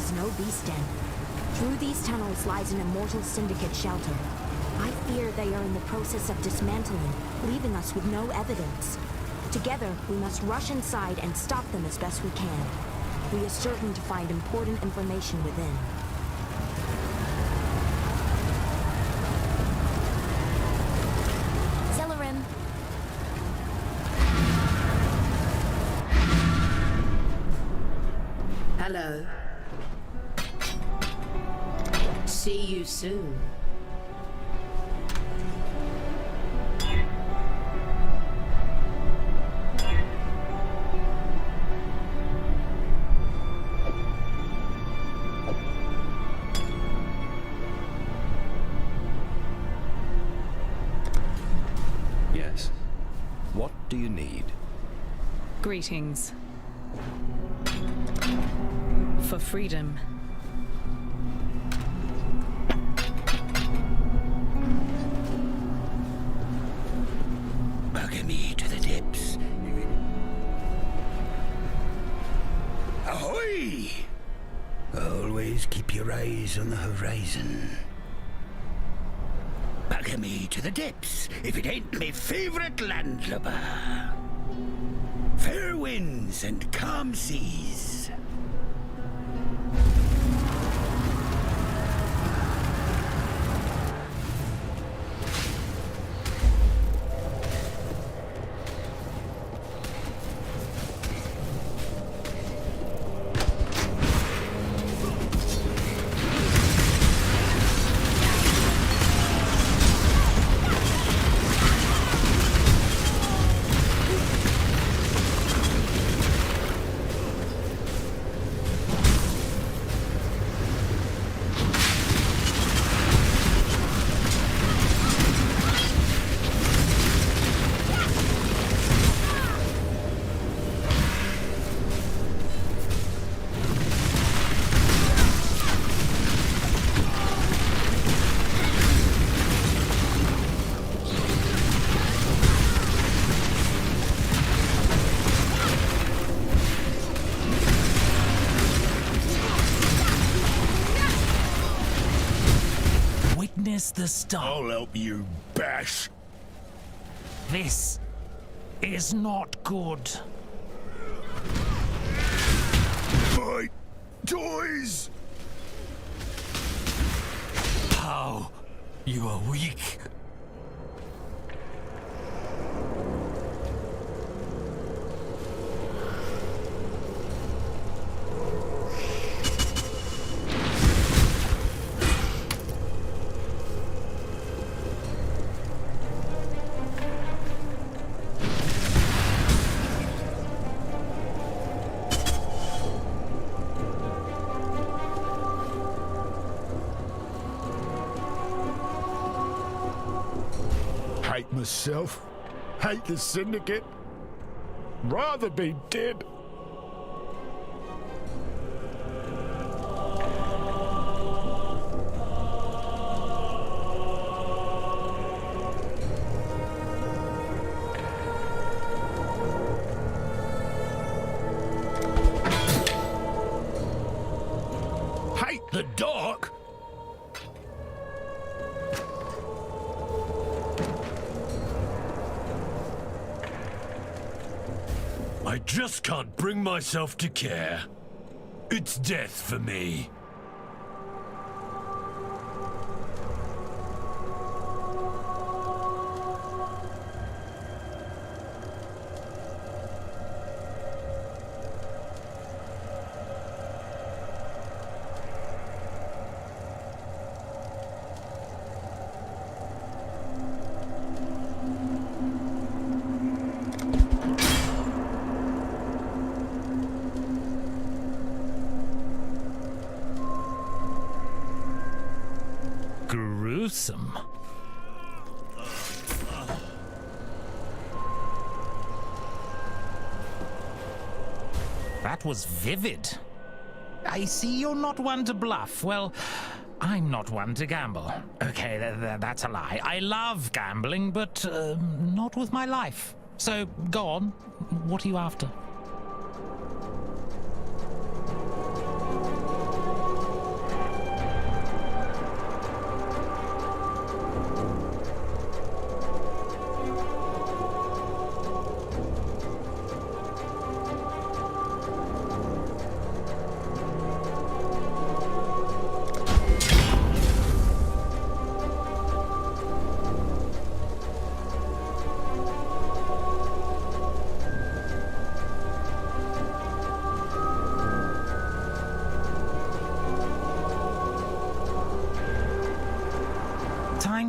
is no beast den. Through these tunnels lies an immortal syndicate shelter. I fear they are in the process of dismantling, leaving us with no evidence. Together, we must rush inside and stop them as best we can. We are certain to find important information within. Zelarim. Hello. See you soon. Yes. What do you need? Greetings. For freedom. Bugger me to the depths. Ahoy! Always keep your eyes on the horizon. Bugger me to the depths, if it ain't me favourite landlubber. Fair winds and calm seas. The stop. I'll help you, Bash. This is not good. My toys! How? You are weak. Hate myself. Hate the Syndicate. Rather be dead. Hate the dark. I just can't bring myself to care. It's death for me. Gruesome. That was vivid. I see you're not one to bluff. Well, I'm not one to gamble. Okay, that's a lie. I love gambling, but not with my life. So, go on. What are you after?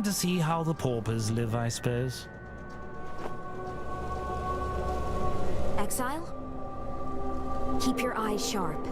to see how the paupers live, I suppose. Exile? Keep your eyes sharp.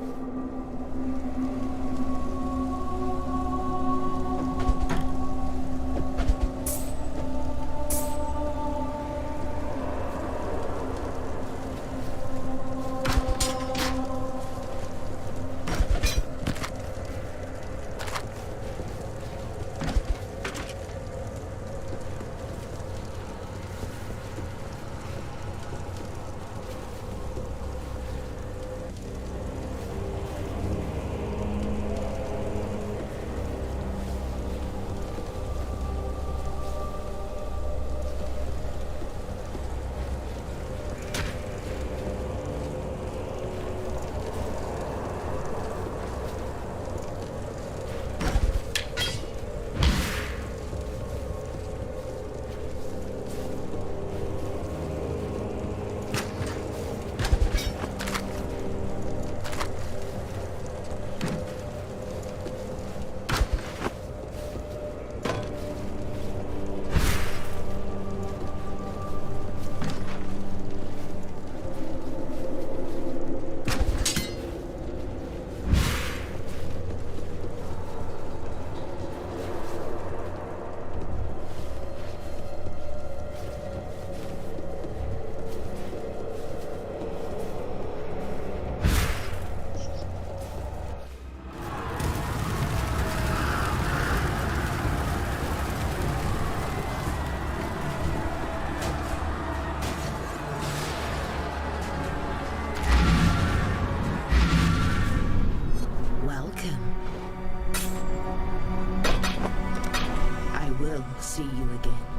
I will see you again.